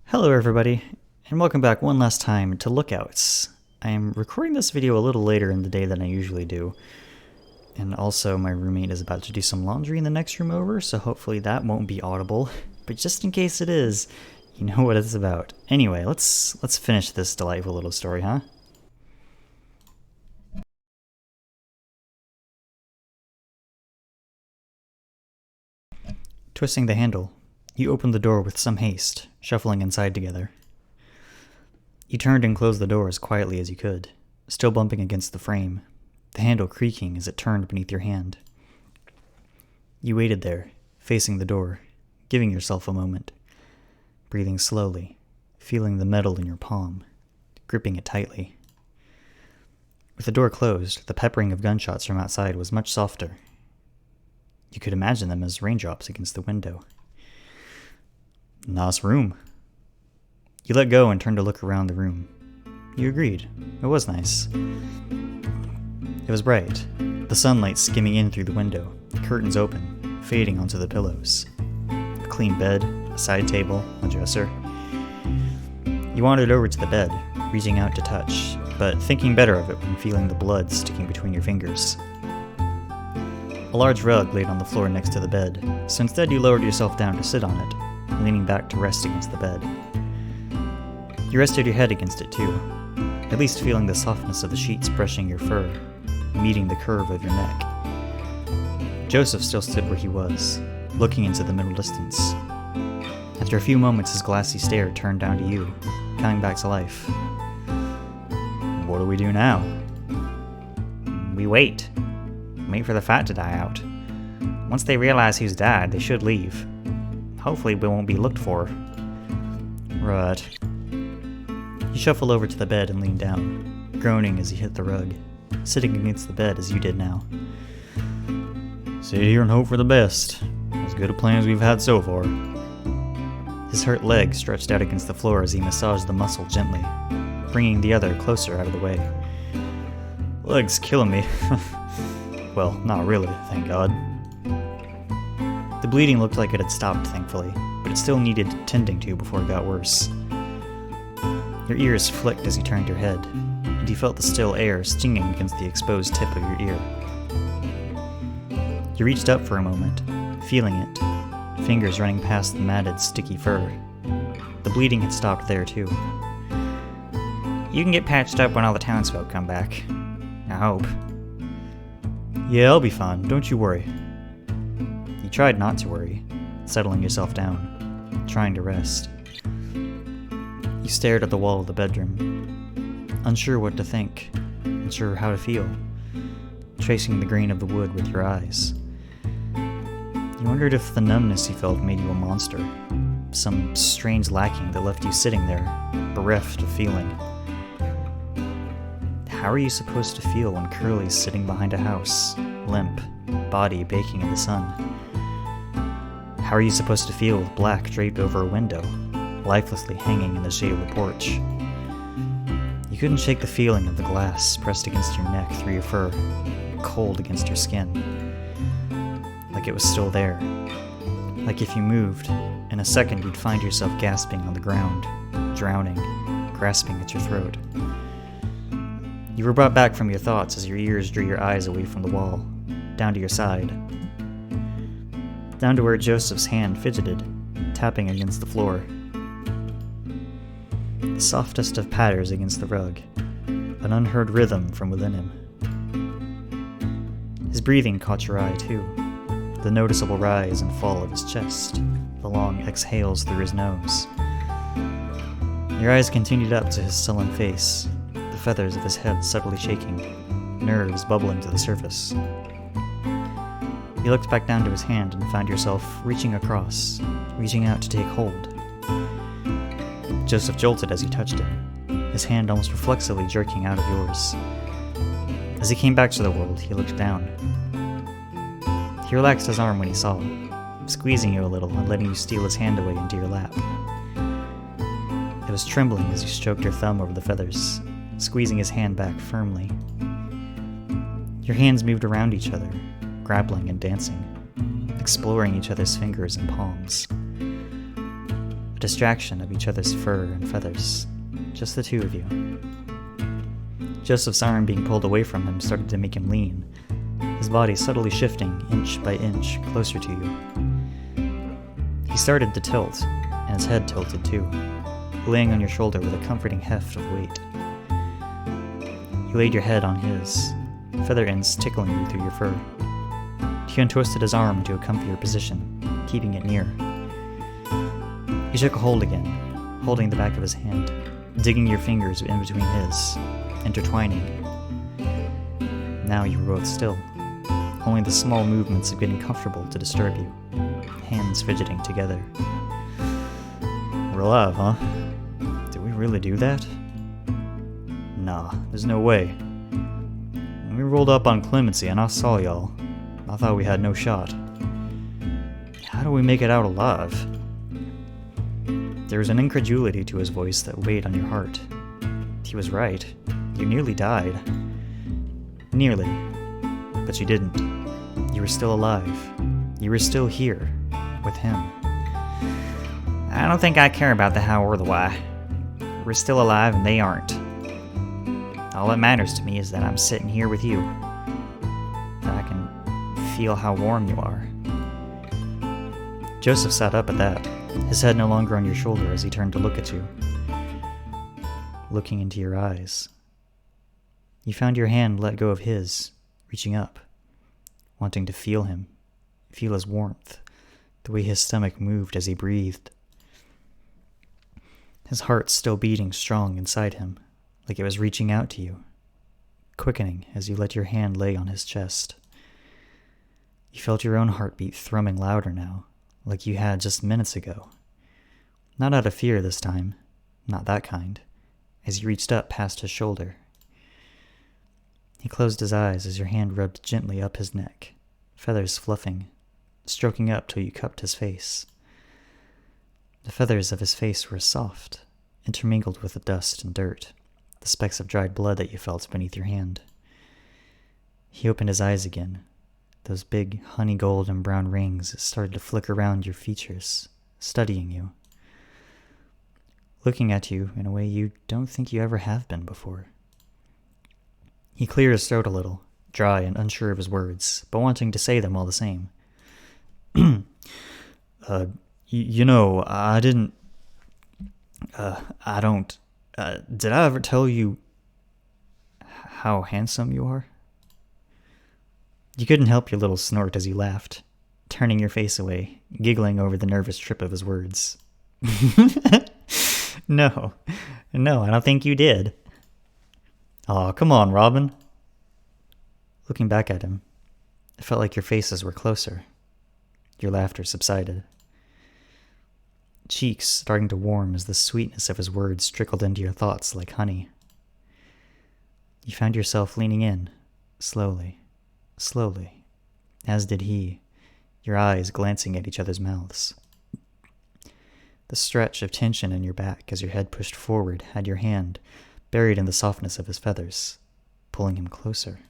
Hello everybody, and welcome back one last time to Lookouts. I am recording this video a little later in the day than I usually do, and also my roommate is about to do some laundry in the next room over, so hopefully that won't be audible, but just in case it is, you know what it's about. Anyway, let's finish this delightful little story, huh? Twisting the handle, you opened the door with some haste, shuffling inside together. You turned and closed the door as quietly as you could, still bumping against the frame, the handle creaking as it turned beneath your hand. You waited there, facing the door, giving yourself a moment, breathing slowly, feeling the metal in your palm, gripping it tightly. With the door closed, the peppering of gunshots from outside was much softer. You could imagine them as raindrops against the window. Nice room. You let go and turned to look around the room. You agreed. It was nice. It was bright, the sunlight skimming in through the window, curtains open, fading onto the pillows. A clean bed, a side table, a dresser. You wandered over to the bed, reaching out to touch, but thinking better of it when feeling the blood sticking between your fingers. A large rug laid on the floor next to the bed, so instead you lowered yourself down to sit on it, leaning back to rest against the bed. You rested your head against it too, at least feeling the softness of the sheets brushing your fur, meeting the curve of your neck. Joseph still stood where he was, looking into the middle distance. After a few moments, his glassy stare turned down to you, coming back to life. What do we do now? We wait. Wait for the fight to die out. Once they realize who's died, they should leave. Hopefully we won't be looked for. Right. You shuffled over to the bed and leaned down, groaning as he hit the rug, sitting against the bed as you did now. Sit here and hope for the best. As good a plan as we've had so far. His hurt leg stretched out against the floor as he massaged the muscle gently, bringing the other closer out of the way. Leg's killing me. Well, not really, thank God. The bleeding looked like it had stopped, thankfully, but it still needed tending to before it got worse. Your ears flicked as you turned your head, and you felt the still air stinging against the exposed tip of your ear. You reached up for a moment, feeling it, fingers running past the matted, sticky fur. The bleeding had stopped there, too. You can get patched up when all the townsfolk come back. I hope. Yeah, I'll be fine, don't you worry. You tried not to worry, settling yourself down, trying to rest. You stared at the wall of the bedroom, unsure what to think, unsure how to feel, tracing the grain of the wood with your eyes. You wondered if the numbness you felt made you a monster, some strange lacking that left you sitting there, bereft of feeling. How are you supposed to feel when Curly's sitting behind a house, limp, body baking in the sun? How are you supposed to feel with black draped over a window, lifelessly hanging in the shade of the porch? You couldn't shake the feeling of the glass pressed against your neck through your fur, cold against your skin. Like it was still there. Like if you moved, in a second you'd find yourself gasping on the ground, drowning, grasping at your throat. You were brought back from your thoughts as your ears drew your eyes away from the wall, down to your side. Down to where Joseph's hand fidgeted, tapping against the floor. The softest of patters against the rug, an unheard rhythm from within him. His breathing caught your eye too, the noticeable rise and fall of his chest, the long exhales through his nose. Your eyes continued up to his sullen face, the feathers of his head subtly shaking, nerves bubbling to the surface. You looked back down to his hand and found yourself reaching across, reaching out to take hold. Joseph jolted as you touched him, his hand almost reflexively jerking out of yours. As he came back to the world, he looked down. He relaxed his arm when he saw it, squeezing you a little and letting you steal his hand away into your lap. It was trembling as you stroked your thumb over the feathers, squeezing his hand back firmly. Your hands moved around each other, grappling and dancing, exploring each other's fingers and palms. A distraction of each other's fur and feathers. Just the two of you. Joseph's arm being pulled away from him started to make him lean, his body subtly shifting inch by inch closer to you. He started to tilt, and his head tilted too, laying on your shoulder with a comforting heft of weight. You laid your head on his, feather ends tickling you through your fur. He untwisted his arm to a comfier position, keeping it near. You took a hold again, holding the back of his hand, digging your fingers in between his, intertwining. Now you were both still, only the small movements of getting comfortable to disturb you, hands fidgeting together. We're alive, huh? Did we really do that? Nah, there's no way. When we rolled up on Clemency and I saw y'all, I thought we had no shot. How do we make it out alive? There was an incredulity to his voice that weighed on your heart. He was right. You nearly died. Nearly. But you didn't. You were still alive. You were still here, with him. I don't think I care about the how or the why. We're still alive and they aren't. All that matters to me is that I'm sitting here with you. That I can feel how warm you are. Joseph sat up at that, his head no longer on your shoulder as he turned to look at you. Looking into your eyes. You found your hand let go of his, reaching up, wanting to feel him, feel his warmth, the way his stomach moved as he breathed. His heart still beating strong inside him, like it was reaching out to you, quickening as you let your hand lay on his chest. You felt your own heartbeat thrumming louder now, like you had just minutes ago. Not out of fear this time, not that kind, as you reached up past his shoulder. He closed his eyes as your hand rubbed gently up his neck, feathers fluffing, stroking up till you cupped his face. The feathers of his face were soft, intermingled with the dust and dirt, the specks of dried blood that you felt beneath your hand. He opened his eyes again. Those big honey gold and brown rings started to flicker around your features, studying you. Looking at you in a way you don't think you ever have been before. He cleared his throat a little, dry and unsure of his words, but wanting to say them all the same. I didn't... did I ever tell you how handsome you are? You couldn't help your little snort as he laughed, turning your face away, giggling over the nervous trip of his words. No, I don't think you did. Aw, come on, Robin. Looking back at him, it felt like your faces were closer. Your laughter subsided. Cheeks starting to warm as the sweetness of his words trickled into your thoughts like honey. You found yourself leaning in, slowly, as did he, your eyes glancing at each other's mouths. The stretch of tension in your back as your head pushed forward had your hand buried in the softness of his feathers, pulling him closer.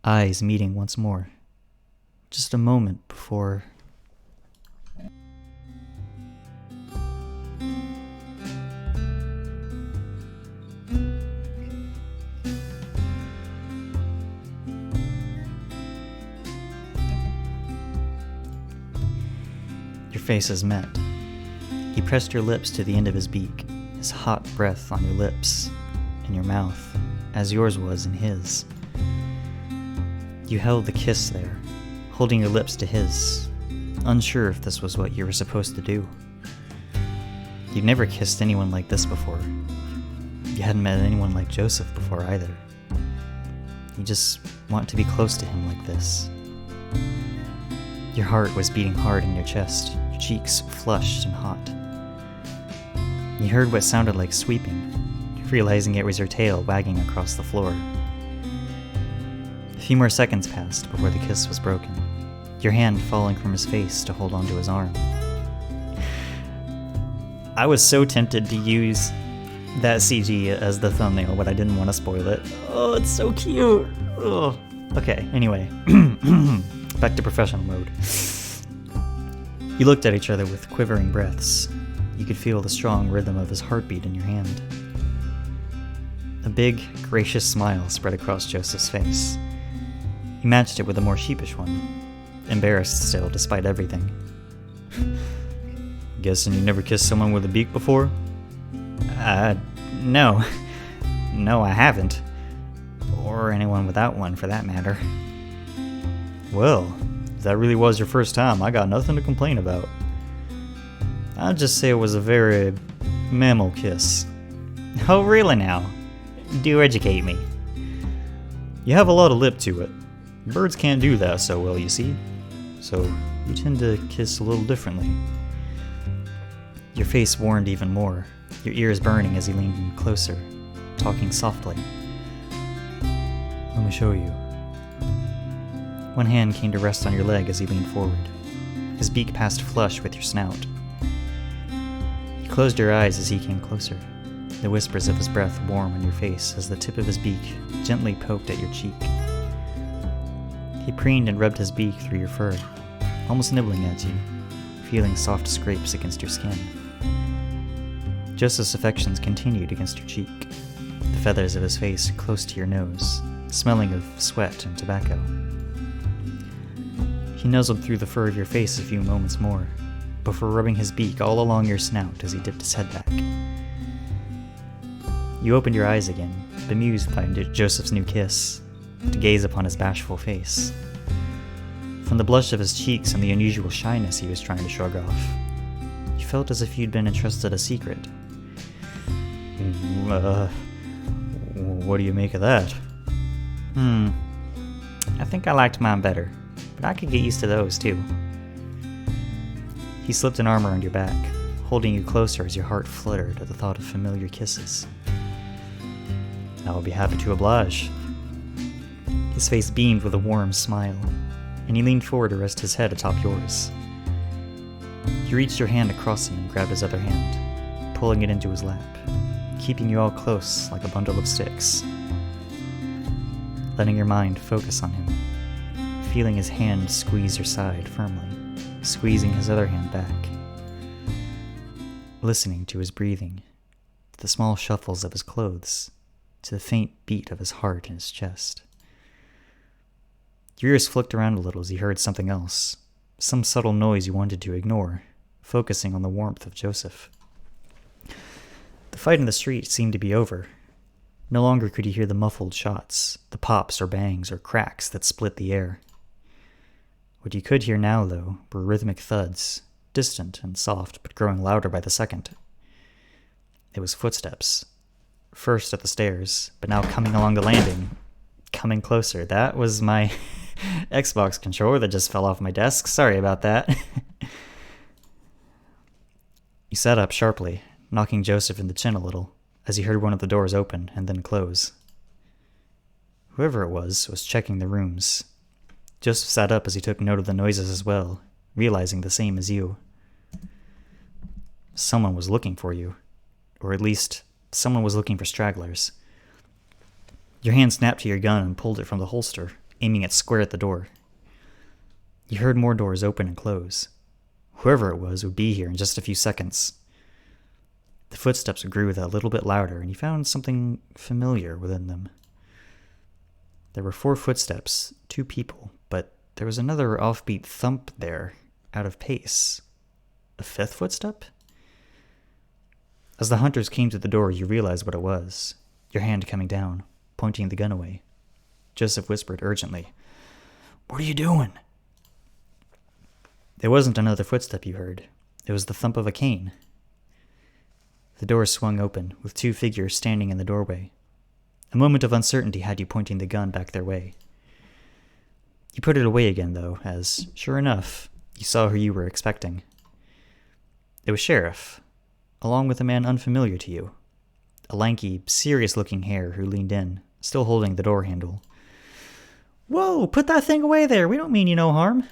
Eyes meeting once more, just a moment before... Your faces met. He pressed your lips to the end of his beak, his hot breath on your lips, in your mouth, as yours was in his. You held the kiss there, holding your lips to his, unsure if this was what you were supposed to do. You'd never kissed anyone like this before. You hadn't met anyone like Joseph before either. You just want to be close to him like this. Your heart was beating hard in your chest, your cheeks flushed and hot. You heard what sounded like sweeping, realizing it was your tail wagging across the floor. A few more seconds passed before the kiss was broken, your hand falling from his face to hold onto his arm. I was so tempted to use that CG as the thumbnail, but I didn't want to spoil it. Oh, it's so cute. Oh. Okay, anyway. Back to professional mode. You looked at each other with quivering breaths, you could feel the strong rhythm of his heartbeat in your hand. A big, gracious smile spread across Joseph's face. He matched it with a more sheepish one, embarrassed still despite everything. Guessing you never kissed someone with a beak before? No. No, I haven't. Or anyone without one, for that matter. Well, if that really was your first time, I got nothing to complain about. I'll just say it was a very mammal kiss. Oh, really now? Do educate me. You have a lot of lip to it. Birds can't do that so well, you see. So, you tend to kiss a little differently. Your face warmed even more, your ears burning as he leaned in closer, talking softly. Let me show you. One hand came to rest on your leg as he leaned forward. His beak passed flush with your snout. You closed your eyes as he came closer, the whispers of his breath warm on your face as the tip of his beak gently poked at your cheek. He preened and rubbed his beak through your fur, almost nibbling at you, feeling soft scrapes against your skin. Joseph's affections continued against your cheek, the feathers of his face close to your nose, smelling of sweat and tobacco. He nuzzled through the fur of your face a few moments more, before rubbing his beak all along your snout as he dipped his head back. You opened your eyes again, bemused by Joseph's new kiss, to gaze upon his bashful face. From the blush of his cheeks and the unusual shyness he was trying to shrug off, you felt as if you'd been entrusted a secret. What do you make of that? I think I liked mine better, but I could get used to those too. He slipped an arm around your back, holding you closer as your heart fluttered at the thought of familiar kisses. I will be happy to oblige. His face beamed with a warm smile, and he leaned forward to rest his head atop yours. You reached your hand across him and grabbed his other hand, pulling it into his lap, keeping you all close like a bundle of sticks. Letting your mind focus on him, feeling his hand squeeze your side firmly, squeezing his other hand back. Listening to his breathing, to the small shuffles of his clothes, to the faint beat of his heart in his chest. Your ears flicked around a little as he heard something else, some subtle noise you wanted to ignore, focusing on the warmth of Joseph. The fight in the street seemed to be over. No longer could you hear the muffled shots, the pops or bangs or cracks that split the air. What you could hear now, though, were rhythmic thuds, distant and soft, but growing louder by the second. It was footsteps. First at the stairs, but now coming along the landing, coming closer. That was my Xbox controller that just fell off my desk. Sorry about that. You sat up sharply, knocking Joseph in the chin a little, as he heard one of the doors open and then close. Whoever it was checking the rooms. Joseph sat up as he took note of the noises as well, realizing the same as you. Someone was looking for you, or at least someone was looking for stragglers. Your hand snapped to your gun and pulled it from the holster, aiming it square at the door. You heard more doors open and close. Whoever it was would be here in just a few seconds. The footsteps grew a little bit louder, and you found something familiar within them. There were 4 footsteps, 2 people, but there was another offbeat thump there, out of pace. A 5th footstep? As the hunters came to the door, you realized what it was, your hand coming down, pointing the gun away. Joseph whispered urgently, "What are you doing?" It wasn't another footstep you heard. It was the thump of a cane. The door swung open, with 2 figures standing in the doorway. A moment of uncertainty had you pointing the gun back their way. You put it away again, though, as, sure enough, you saw who you were expecting. It was Sheriff, along with a man unfamiliar to you. A lanky, serious-looking hare who leaned in, still holding the door handle. "Whoa, put that thing away there, we don't mean you no harm."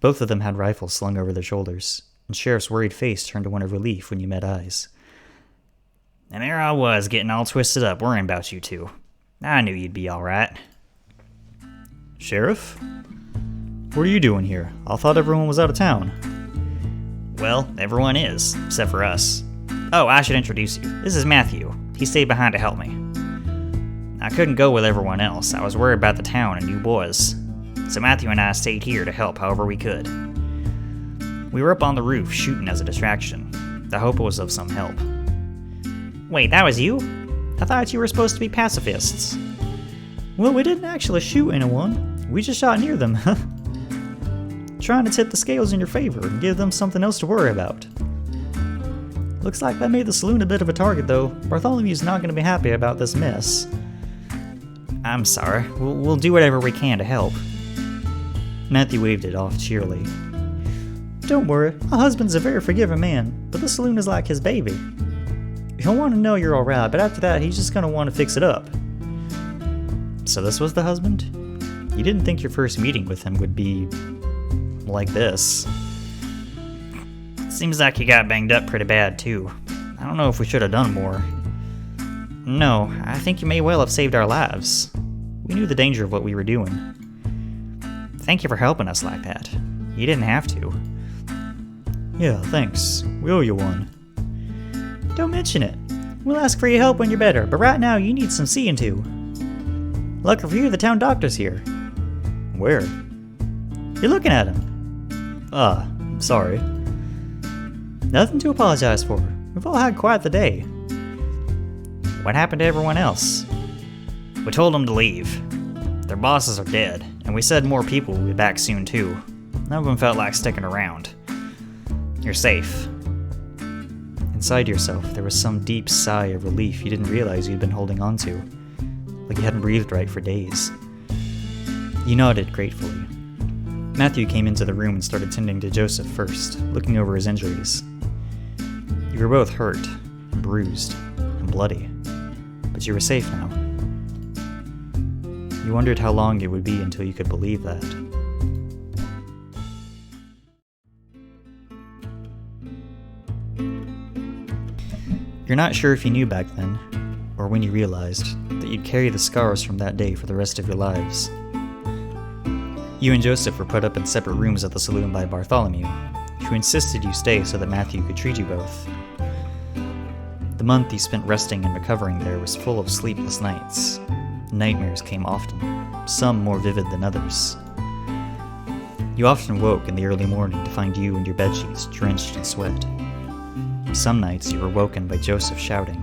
Both of them had rifles slung over their shoulders, and Sheriff's worried face turned to one of relief when you met eyes. "And there I was, getting all twisted up, worrying about you two. I knew you'd be all right." "Sheriff? What are you doing here? I thought everyone was out of town." Well, everyone is, except for us. Oh, I should introduce you. This is Matthew. He stayed behind to help me. I couldn't go with everyone else. I was worried about the town and you boys. So Matthew and I stayed here to help however we could. We were up on the roof shooting as a distraction. I hope it was of some help. Wait, that was you? I thought you were supposed to be pacifists. Well, we didn't actually shoot anyone. We just shot near them. Trying to tip the scales in your favor and give them something else to worry about. Looks like that made the saloon a bit of a target, though. Bartholomew's not going to be happy about this mess. I'm sorry. We'll do whatever we can to help. Matthew waved it off cheerily. Don't worry, my husband's a very forgiving man, but the saloon is like his baby. He'll want to know you're alright, but after that, he's just going to want to fix it up. So this was the husband? You didn't think your first meeting with him would be like this. Seems like he got banged up pretty bad, too. I don't know if we should have done more. No, I think you may well have saved our lives. We knew the danger of what we were doing. Thank you for helping us like that. You didn't have to. Yeah, thanks. We owe you one. Don't mention it. We'll ask for your help when you're better, but right now you need some seeing to. Lucky for you, the town doctor's here. Where? You're looking at him. I'm sorry. Nothing to apologize for. We've all had quite the day. What happened to everyone else? We told them to leave. Their bosses are dead, and we said more people will be back soon too. None of them felt like sticking around. You're safe. Inside yourself, there was some deep sigh of relief you didn't realize you'd been holding on to. Like you hadn't breathed right for days. You nodded gratefully. Matthew came into the room and started tending to Joseph first, looking over his injuries. You were both hurt, bruised, and bloody, but you were safe now. You wondered how long it would be until you could believe that. You're not sure if you knew back then, or when you realized, that you'd carry the scars from that day for the rest of your lives. You and Joseph were put up in separate rooms at the saloon by Bartholomew, who insisted you stay so that Matthew could treat you both. The month you spent resting and recovering there was full of sleepless nights. Nightmares came often, some more vivid than others. You often woke in the early morning to find you and your bedsheets drenched in sweat. Some nights you were woken by Joseph shouting.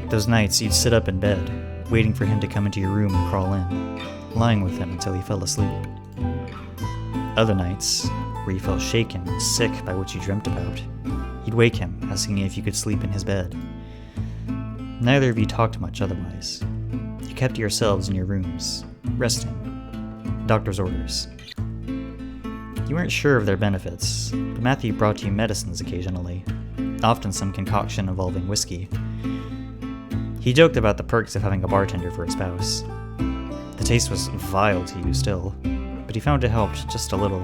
Those nights you'd sit up in bed, waiting for him to come into your room and crawl in, lying with him until he fell asleep. Other nights, where you felt shaken and sick by what you dreamt about, you'd wake him, asking if you could sleep in his bed. Neither of you talked much otherwise. You kept to yourselves in your rooms, resting. Doctor's orders. You weren't sure of their benefits, but Matthew brought you medicines occasionally, often some concoction involving whiskey. He joked about the perks of having a bartender for a spouse. The taste was vile to you still, but he found it helped just a little.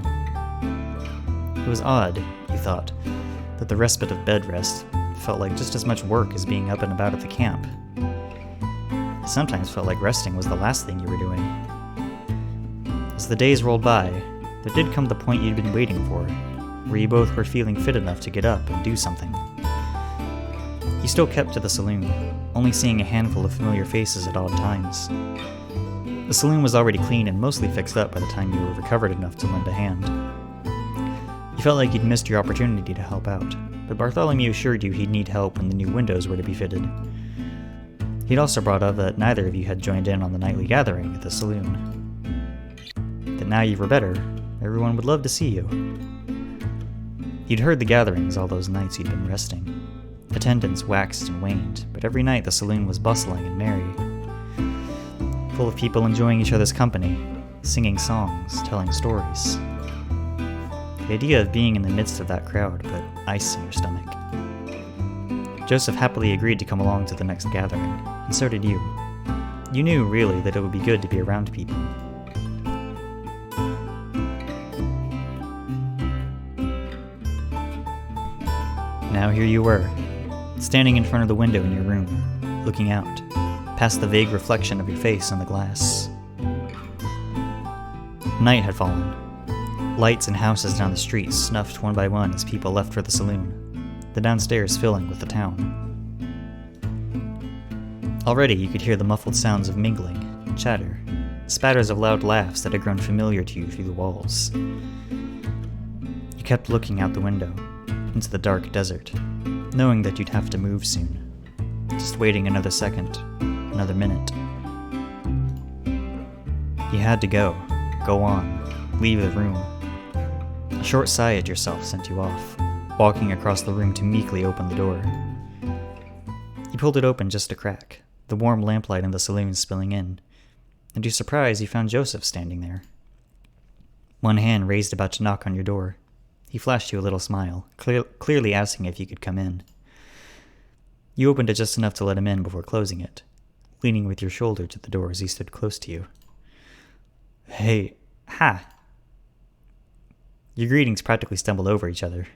It was odd, you thought, that the respite of bed rest felt like just as much work as being up and about at the camp. It sometimes felt like resting was the last thing you were doing. As the days rolled by, there did come the point you'd been waiting for, where you both were feeling fit enough to get up and do something. You still kept to the saloon, only seeing a handful of familiar faces at odd times. The saloon was already clean and mostly fixed up by the time you were recovered enough to lend a hand. You felt like you'd missed your opportunity to help out, but Bartholomew assured you he'd need help when the new windows were to be fitted. He'd also brought up that neither of you had joined in on the nightly gathering at the saloon. That now you were better, everyone would love to see you. You'd heard the gatherings all those nights you'd been resting. Attendance waxed and waned, but every night the saloon was bustling and merry, full of people enjoying each other's company, singing songs, telling stories. The idea of being in the midst of that crowd put ice in your stomach. Joseph happily agreed to come along to the next gathering, and so did you. You knew, really, that it would be good to be around people. Now here you were, standing in front of the window in your room, looking out, past the vague reflection of your face in the glass. Night had fallen. Lights and houses down the street snuffed one by one as people left for the saloon, the downstairs filling with the town. Already you could hear the muffled sounds of mingling, chatter, spatters of loud laughs that had grown familiar to you through the walls. You kept looking out the window, into the dark desert, knowing that you'd have to move soon. Just waiting another second, another minute. You had to go on, leave the room. A short sigh at yourself sent you off, walking across the room to meekly open the door. You pulled it open just a crack, the warm lamplight in the saloon spilling in, and to your surprise you found Joseph standing there. One hand raised about to knock on your door. He flashed you a little smile, clearly asking if you could come in. You opened it just enough to let him in before closing it, leaning with your shoulder to the door as he stood close to you. Hey. Ha. Your greetings practically stumbled over each other,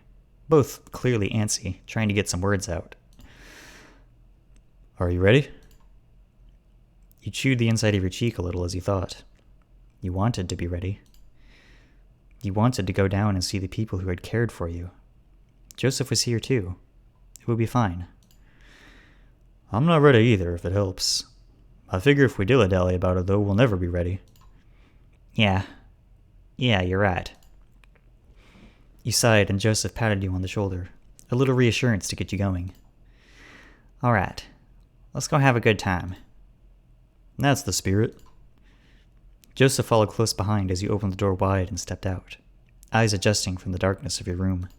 both clearly antsy, trying to get some words out. Are you ready? You chewed the inside of your cheek a little as you thought. You wanted to be ready. You wanted to go down and see the people who had cared for you. Joseph was here too. It would be fine. I'm not ready either, if it helps. I figure if we dilly-dally about it, though, we'll never be ready. Yeah, you're right. You sighed and Joseph patted you on the shoulder, a little reassurance to get you going. All right, let's go have a good time. That's the spirit. Joseph followed close behind as you opened the door wide and stepped out, eyes adjusting from the darkness of your room.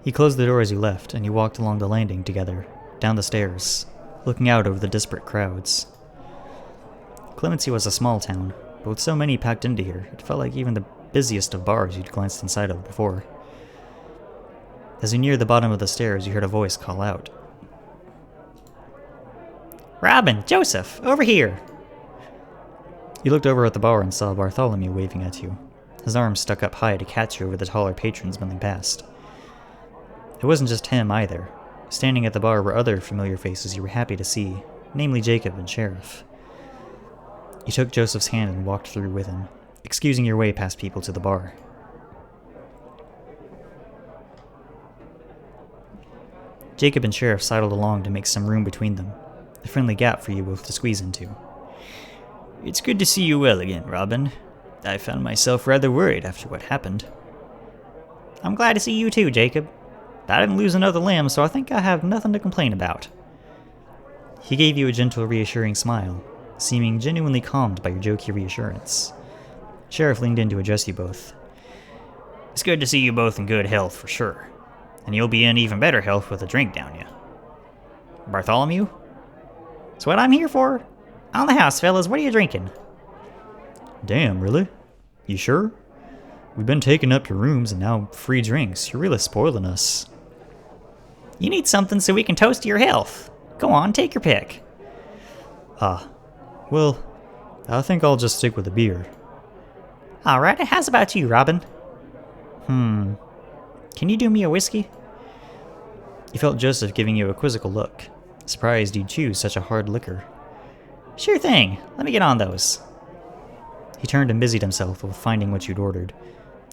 He closed the door as you left, and you walked along the landing together, down the stairs, looking out over the disparate crowds. Clemency was a small town, but with so many packed into here, it felt like even the busiest of bars you'd glanced inside of before. As you neared the bottom of the stairs, you heard a voice call out. Robin, Joseph, over here! You looked over at the bar and saw Bartholomew waving at you, his arms stuck up high to catch you over the taller patrons milling past. It wasn't just him either. Standing at the bar were other familiar faces you were happy to see, namely Jacob and Sheriff. You took Joseph's hand and walked through with him, excusing your way past people to the bar. Jacob and Sheriff sidled along to make some room between them, a friendly gap for you both to squeeze into. It's good to see you well again, Robin. I found myself rather worried after what happened. I'm glad to see you too, Jacob. I didn't lose another limb, so I think I have nothing to complain about. He gave you a gentle, reassuring smile, seeming genuinely calmed by your jokey reassurance. Sheriff leaned in to address you both. It's good to see you both in good health, for sure. And you'll be in even better health with a drink down you. Bartholomew? That's what I'm here for. On the house, fellas, what are you drinking? Damn, really? You sure? We've been taking up your rooms and now free drinks. You're really spoiling us. You need something so we can toast to your health. Go on, take your pick. Well, I think I'll just stick with the beer. Alright, how's about you, Robin? Can you do me a whiskey? You felt Joseph giving you a quizzical look, surprised you'd choose such a hard liquor. Sure thing, let me get on those. He turned and busied himself with finding what you'd ordered,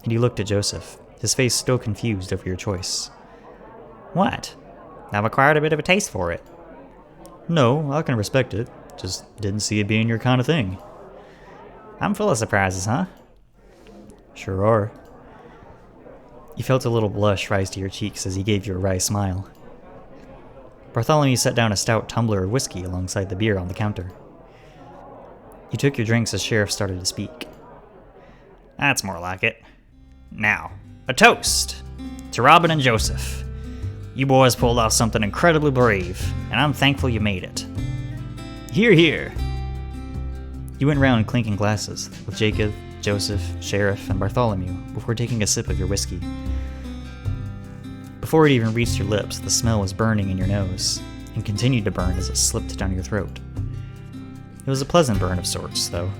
and he looked at Joseph, his face still confused over your choice. What? I've acquired a bit of a taste for it. No, I can respect it. Just didn't see it being your kind of thing. I'm full of surprises, huh? Sure are. You felt a little blush rise to your cheeks as he gave you a wry smile. Bartholomew set down a stout tumbler of whiskey alongside the beer on the counter. You took your drinks as Sheriff started to speak. That's more like it. Now, a toast to Robin and Joseph. You boys pulled off something incredibly brave, and I'm thankful you made it. Hear, hear. You went round clinking glasses with Jacob, Joseph, Sheriff, and Bartholomew before taking a sip of your whiskey. Before it even reached your lips, the smell was burning in your nose, and continued to burn as it slipped down your throat. It was a pleasant burn of sorts, though.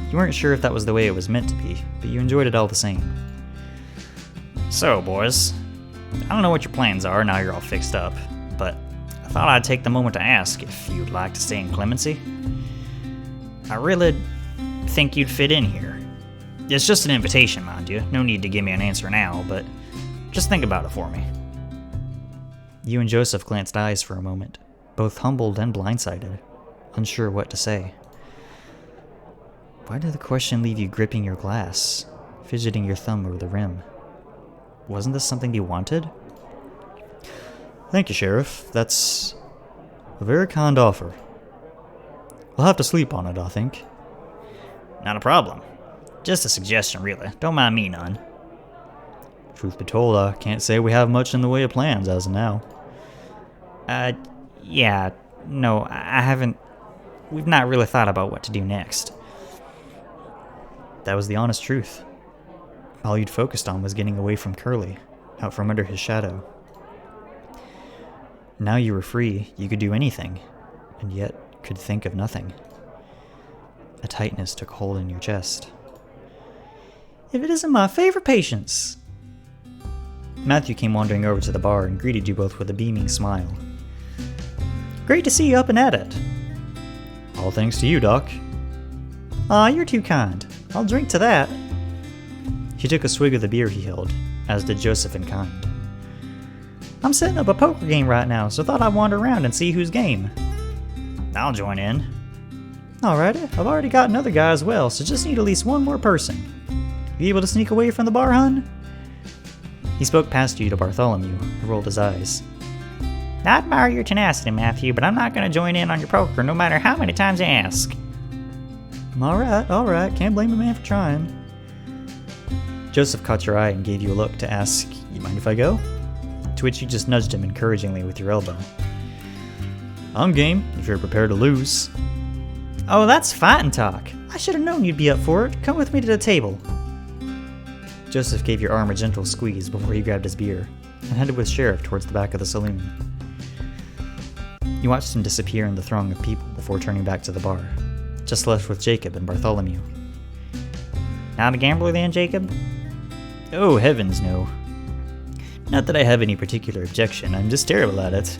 You weren't sure if that was the way it was meant to be, but you enjoyed it all the same. So, boys, I don't know what your plans are now you're all fixed up, but I thought I'd take the moment to ask if you'd like to stay in Clemency. I really think you'd fit in here. It's just an invitation, mind you. No need to give me an answer now, but just think about it for me. You and Joseph glanced eyes for a moment, both humbled and blindsided, unsure what to say. Why did the question leave you gripping your glass, fidgeting your thumb over the rim? Wasn't this something you wanted? Thank you, Sheriff. That's a very kind offer. I'll have to sleep on it, I think. Not a problem. Just a suggestion, really. Don't mind me none. Truth be told, I can't say we have much in the way of plans as of now. Yeah, no, I haven't. We've not really thought about what to do next. That was the honest truth. All you'd focused on was getting away from Curly, out from under his shadow. Now you were free, you could do anything, and yet could think of nothing. A tightness took hold in your chest. If it isn't my favorite patients! Matthew came wandering over to the bar and greeted you both with a beaming smile. Great to see you up and at it. All thanks to you, Doc. Aw, you're too kind. I'll drink to that. He took a swig of the beer he held, as did Joseph in kind. I'm setting up a poker game right now, so thought I'd wander around and see who's game. I'll join in. Alrighty, I've already got another guy as well, so just need at least one more person. You able to sneak away from the bar, hun? He spoke past you to Bartholomew, who rolled his eyes. I admire your tenacity, Matthew, but I'm not going to join in on your poker no matter how many times you ask. Alright, can't blame a man for trying. Joseph caught your eye and gave you a look to ask, you mind if I go? To which you just nudged him encouragingly with your elbow. I'm game, if you're prepared to lose. Oh, that's fighting talk. I should have known you'd be up for it. Come with me to the table. Joseph gave your arm a gentle squeeze before he grabbed his beer and headed with Sheriff towards the back of the saloon. You watched him disappear in the throng of people before turning back to the bar, just left with Jacob and Bartholomew. Not a gambler then, Jacob? Oh, heavens no. Not that I have any particular objection, I'm just terrible at it.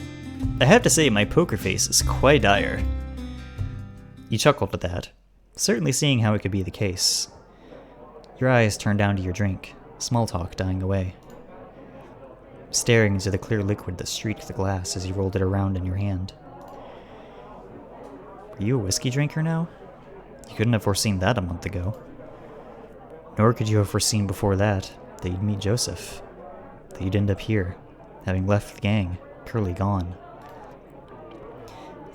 I have to say my poker face is quite dire. You chuckled at that, certainly seeing how it could be the case. Your eyes turned down to your drink, small talk dying away. Staring into the clear liquid that streaked the glass as you rolled it around in your hand. Were you a whiskey drinker now? You couldn't have foreseen that a month ago. Nor could you have foreseen before that you'd meet Joseph, that you'd end up here, having left the gang, Curly gone.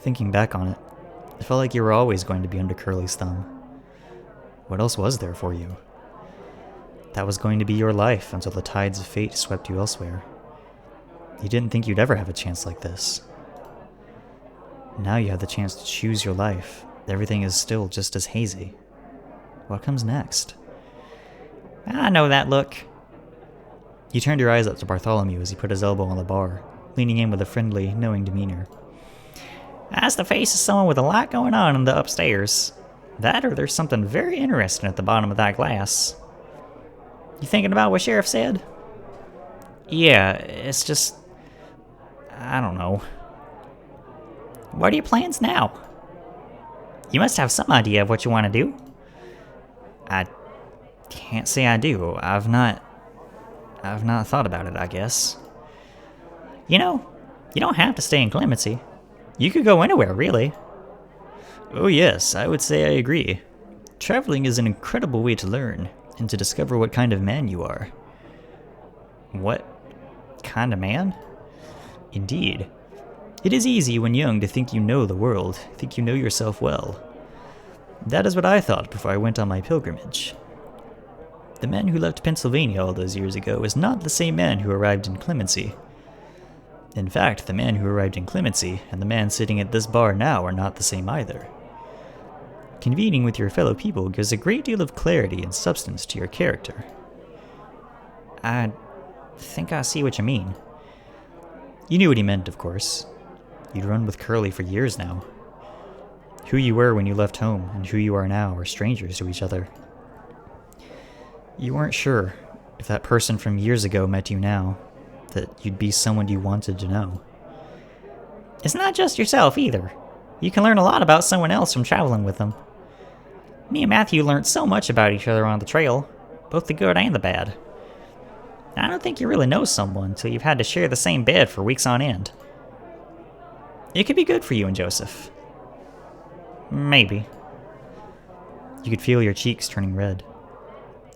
Thinking back on it, it felt like you were always going to be under Curly's thumb. What else was there for you? That was going to be your life until the tides of fate swept you elsewhere. You didn't think you'd ever have a chance like this. Now you have the chance to choose your life. Everything is still just as hazy. What comes next? I know that look. You turned your eyes up to Bartholomew as he put his elbow on the bar, leaning in with a friendly, knowing demeanor. That's the face of someone with a lot going on in the upstairs. That or there's something very interesting at the bottom of that glass. You thinking about what Sheriff said? Yeah, it's just... I don't know. What are your plans now? You must have some idea of what you want to do. I can't say I do. I've not thought about it, I guess. You know, you don't have to stay in Clemency. You could go anywhere, really. Oh yes, I would say I agree. Traveling is an incredible way to learn, and to discover what kind of man you are. What kind of man? Indeed. It is easy when young to think you know the world, think you know yourself well. That is what I thought before I went on my pilgrimage. The man who left Pennsylvania all those years ago is not the same man who arrived in Clemency. In fact, the man who arrived in Clemency and the man sitting at this bar now are not the same either. Convening with your fellow people gives a great deal of clarity and substance to your character. I think I see what you mean. You knew what he meant, of course. You'd run with Curly for years now. Who you were when you left home and who you are now are strangers to each other. You weren't sure, if that person from years ago met you now, that you'd be someone you wanted to know. It's not just yourself, either. You can learn a lot about someone else from traveling with them. Me and Matthew learned so much about each other on the trail, both the good and the bad. I don't think you really know someone until you've had to share the same bed for weeks on end. It could be good for you and Joseph. Maybe. You could feel your cheeks turning red.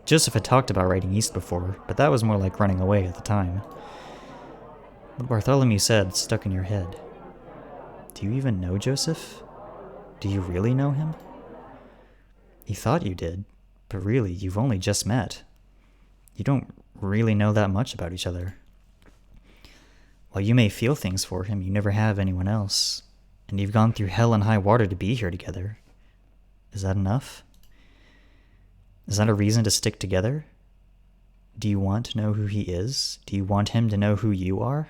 Joseph had talked about riding east before, but that was more like running away at the time. What Bartholomew said stuck in your head. Do you even know Joseph? Do you really know him? You thought you did, but really, you've only just met. You don't really know that much about each other. While you may feel things for him, you never have anyone else, and you've gone through hell and high water to be here together. Is that enough? Is that a reason to stick together? Do you want to know who he is? Do you want him to know who you are?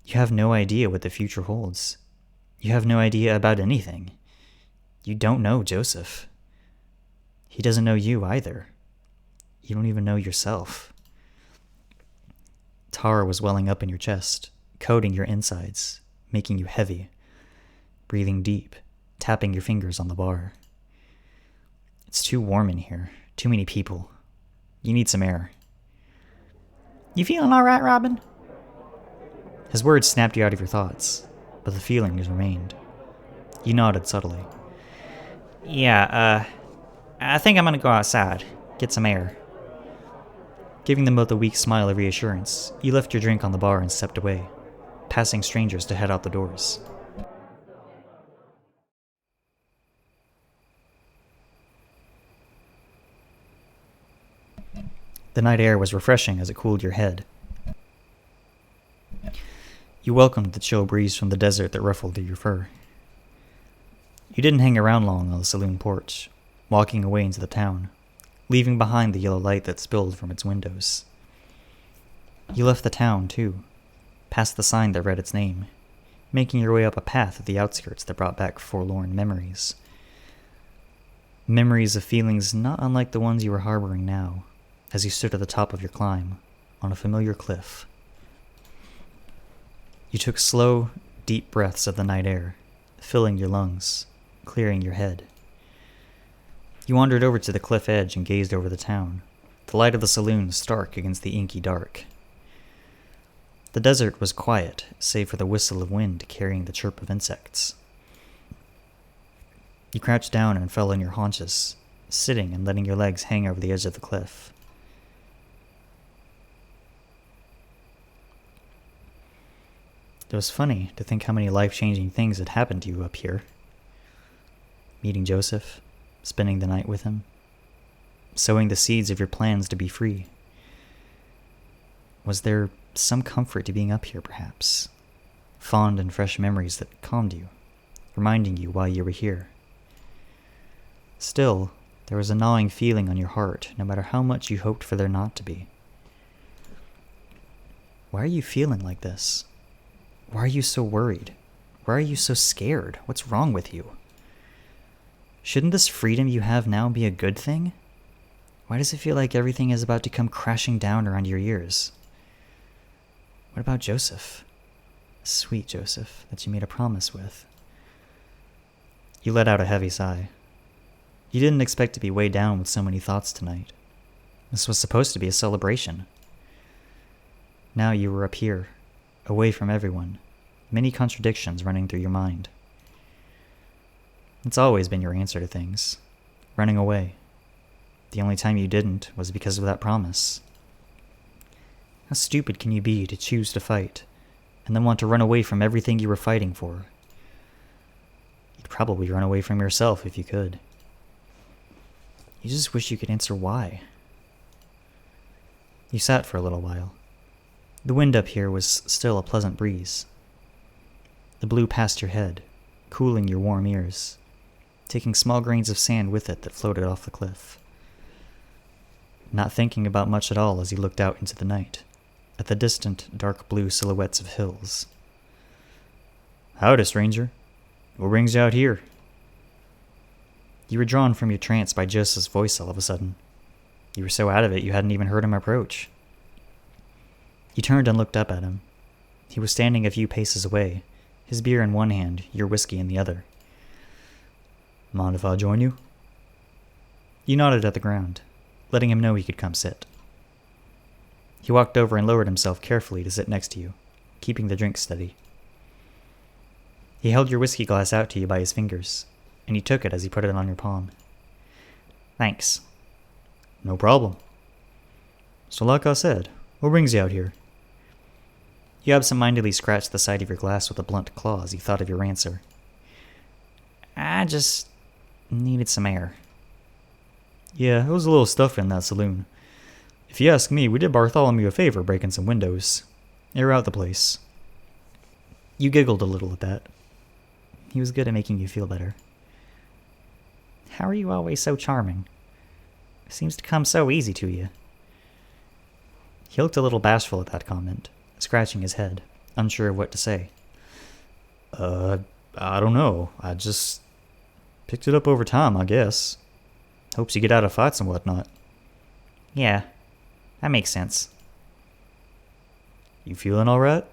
You have no idea what the future holds. You have no idea about anything. You don't know Joseph. He doesn't know you either. You don't even know yourself. Tar was welling up in your chest, coating your insides, making you heavy, breathing deep, tapping your fingers on the bar. It's too warm in here, too many people. You need some air. You feeling all right, Robin? His words snapped you out of your thoughts, but the feelings remained. You nodded subtly. Yeah, I think I'm gonna go outside, get some air. Giving them both a weak smile of reassurance, you left your drink on the bar and stepped away, passing strangers to head out the doors. The night air was refreshing as it cooled your head. You welcomed the chill breeze from the desert that ruffled through your fur. You didn't hang around long on the saloon porch, walking away into the town, leaving behind the yellow light that spilled from its windows. You left the town, too, past the sign that read its name, making your way up a path at the outskirts that brought back forlorn memories. Memories of feelings not unlike the ones you were harboring now, as you stood at the top of your climb, on a familiar cliff. You took slow, deep breaths of the night air, filling your lungs, clearing your head. You wandered over to the cliff edge and gazed over the town, the light of the saloon stark against the inky dark. The desert was quiet, save for the whistle of wind carrying the chirp of insects. You crouched down and fell on your haunches, sitting and letting your legs hang over the edge of the cliff. It was funny to think how many life-changing things had happened to you up here. Meeting Joseph, spending the night with him, sowing the seeds of your plans to be free. Was there some comfort to being up here, perhaps? Fond and fresh memories that calmed you, reminding you why you were here. Still, there was a gnawing feeling on your heart, no matter how much you hoped for there not to be. Why are you feeling like this? Why are you so worried? Why are you so scared? What's wrong with you? Shouldn't this freedom you have now be a good thing? Why does it feel like everything is about to come crashing down around your ears? What about Joseph? Sweet Joseph that you made a promise with. You let out a heavy sigh. You didn't expect to be weighed down with so many thoughts tonight. This was supposed to be a celebration. Now you were up here, away from everyone, many contradictions running through your mind. It's always been your answer to things, running away. The only time you didn't was because of that promise. How stupid can you be to choose to fight, and then want to run away from everything you were fighting for? You'd probably run away from yourself if you could. You just wish you could answer why. You sat for a little while. The wind up here was still a pleasant breeze. The blew past your head, cooling your warm ears, taking small grains of sand with it that floated off the cliff. Not thinking about much at all as you looked out into the night, at the distant, dark blue silhouettes of hills. "Howdy, stranger. What brings you out here?" You were drawn from your trance by Joseph's voice all of a sudden. You were so out of it you hadn't even heard him approach. You turned and looked up at him. He was standing a few paces away, his beer in one hand, your whiskey in the other. "Mind if I join you?" You nodded at the ground, letting him know he could come sit. He walked over and lowered himself carefully to sit next to you, keeping the drink steady. He held your whiskey glass out to you by his fingers, and you took it as he put it on your palm. Thanks. No problem. So like I said, what brings you out here? You absent-mindedly scratched the side of your glass with a blunt claw as you thought of your answer. I just needed some air. Yeah, it was a little stuffy in that saloon. If you ask me, we did Bartholomew a favor breaking some windows. Air out the place. You giggled a little at that. He was good at making you feel better. How are you always so charming? It seems to come so easy to you. He looked a little bashful at that comment, scratching his head, unsure of what to say. I don't know. I just picked it up over time, I guess. Hopes you get out of fights and whatnot. Yeah, that makes sense. You feeling alright?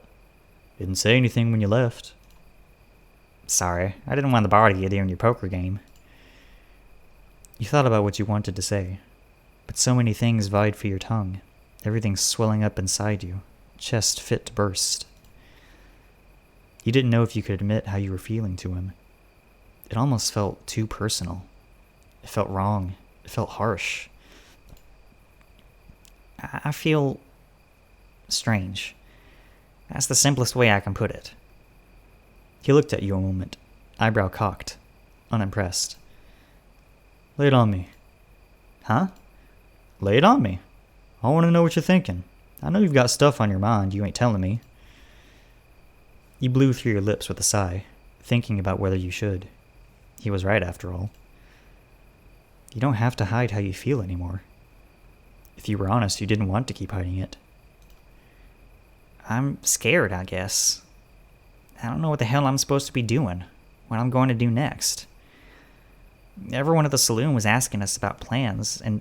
Didn't say anything when you left. Sorry, I didn't want to bother you during your poker game. You thought about what you wanted to say, but so many things vied for your tongue. Everything swelling up inside you, chest fit to burst. You didn't know if you could admit how you were feeling to him. It almost felt too personal. It felt wrong. It felt harsh. I feel strange. That's the simplest way I can put it. He looked at you a moment, eyebrow cocked, unimpressed. Lay it on me. Huh? Lay it on me. I want to know what you're thinking. I know you've got stuff on your mind you ain't telling me. You blew through your lips with a sigh, thinking about whether you should. He was right, after all. You don't have to hide how you feel anymore. If you were honest, you didn't want to keep hiding it. I'm scared, I guess. I don't know what the hell I'm supposed to be doing, what I'm going to do next. Everyone at the saloon was asking us about plans, and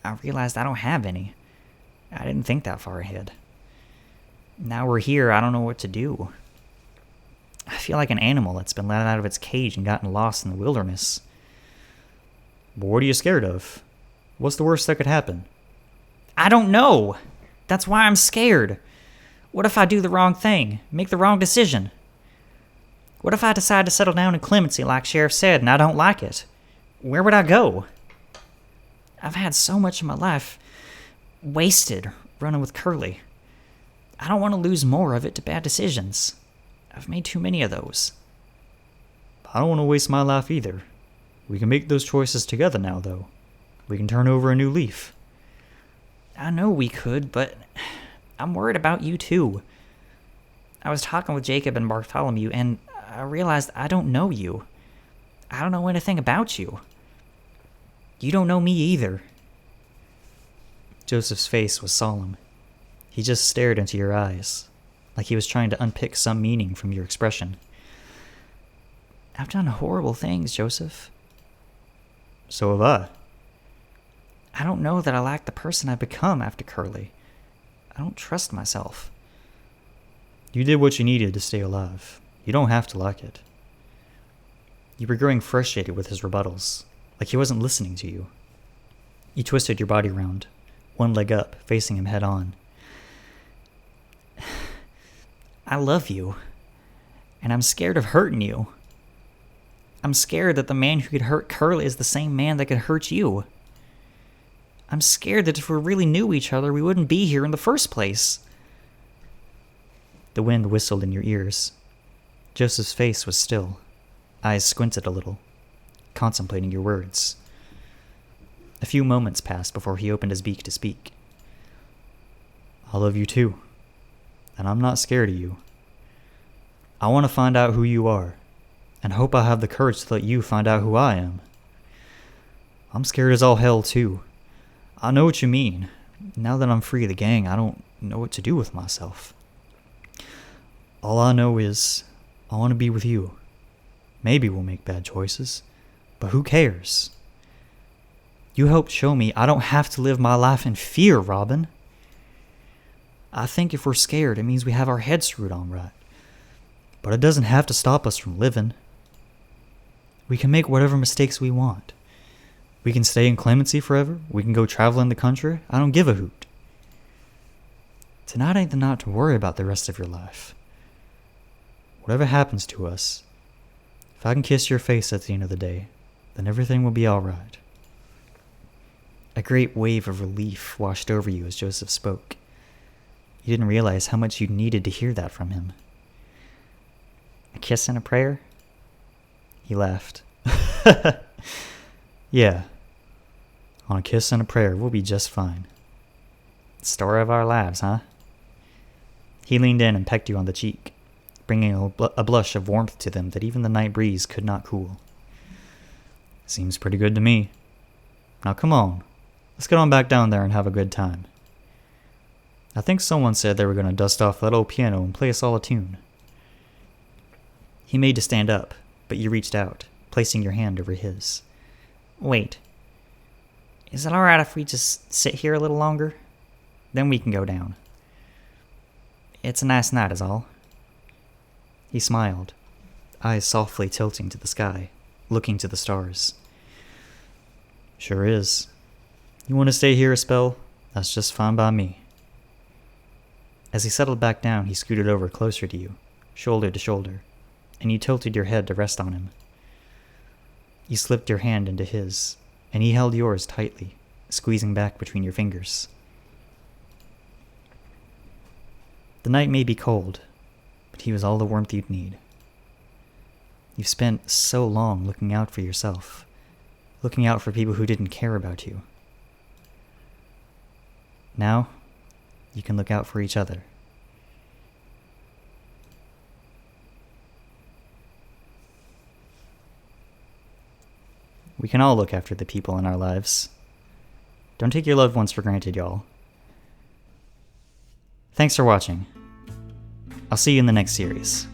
I realized I don't have any. I didn't think that far ahead. Now we're here, I don't know what to do. I feel like an animal that's been let out of its cage and gotten lost in the wilderness. But what are you scared of? What's the worst that could happen? I don't know. That's why I'm scared. What if I do the wrong thing, make the wrong decision? What if I decide to settle down in Clemency like Sheriff said and I don't like it? Where would I go? I've had so much of my life wasted running with Curly. I don't want to lose more of it to bad decisions. I've made too many of those. I don't want to waste my life either. We can make those choices together now, though. We can turn over a new leaf. I know we could, but I'm worried about you too. I was talking with Jacob and Bartholomew, and I realized I don't know you. I don't know anything about you. You don't know me either. Joseph's face was solemn. He just stared into your eyes, like he was trying to unpick some meaning from your expression. I've done horrible things, Joseph. So have I. I don't know that I like the person I've become after Curly. I don't trust myself. You did what you needed to stay alive. You don't have to like it. You were growing frustrated with his rebuttals, like he wasn't listening to you. You twisted your body round, one leg up, facing him head on. I love you, and I'm scared of hurting you. I'm scared that the man who could hurt Curly is the same man that could hurt you. I'm scared that if we really knew each other, we wouldn't be here in the first place. The wind whistled in your ears. Joseph's face was still, eyes squinted a little, contemplating your words. A few moments passed before he opened his beak to speak. I love you too, and I'm not scared of you. I want to find out who you are, and hope I have the courage to let you find out who I am. I'm scared as all hell too. I know what you mean. Now that I'm free of the gang, I don't know what to do with myself. All I know is I want to be with you. Maybe we'll make bad choices, but who cares? You helped show me I don't have to live my life in fear, Robin. I think if we're scared, it means we have our heads screwed on right. But it doesn't have to stop us from living. We can make whatever mistakes we want. We can stay in Clemency forever. We can go traveling the country. I don't give a hoot. Tonight ain't the night to worry about the rest of your life. Whatever happens to us, if I can kiss your face at the end of the day, then everything will be all right. A great wave of relief washed over you as Joseph spoke. You didn't realize how much you needed to hear that from him. A kiss and a prayer? He laughed. Yeah. On a kiss and a prayer, we'll be just fine. Story of our lives, huh? He leaned in and pecked you on the cheek, bringing a blush of warmth to them that even the night breeze could not cool. Seems pretty good to me. Now come on, let's get on back down there and have a good time. I think someone said they were going to dust off that old piano and play us all a tune. He made to stand up, but you reached out, placing your hand over his. Wait. Is it alright if we just sit here a little longer? Then we can go down. It's a nice night is all. He smiled, eyes softly tilting to the sky, looking to the stars. Sure is. You want to stay here a spell? That's just fine by me. As he settled back down, he scooted over closer to you, shoulder to shoulder, and you tilted your head to rest on him. You slipped your hand into his, and he held yours tightly, squeezing back between your fingers. The night may be cold, but he was all the warmth you'd need. You've spent so long looking out for yourself, looking out for people who didn't care about you. Now, you can look out for each other. We can all look after the people in our lives. Don't take your loved ones for granted, y'all. Thanks for watching. I'll see you in the next series.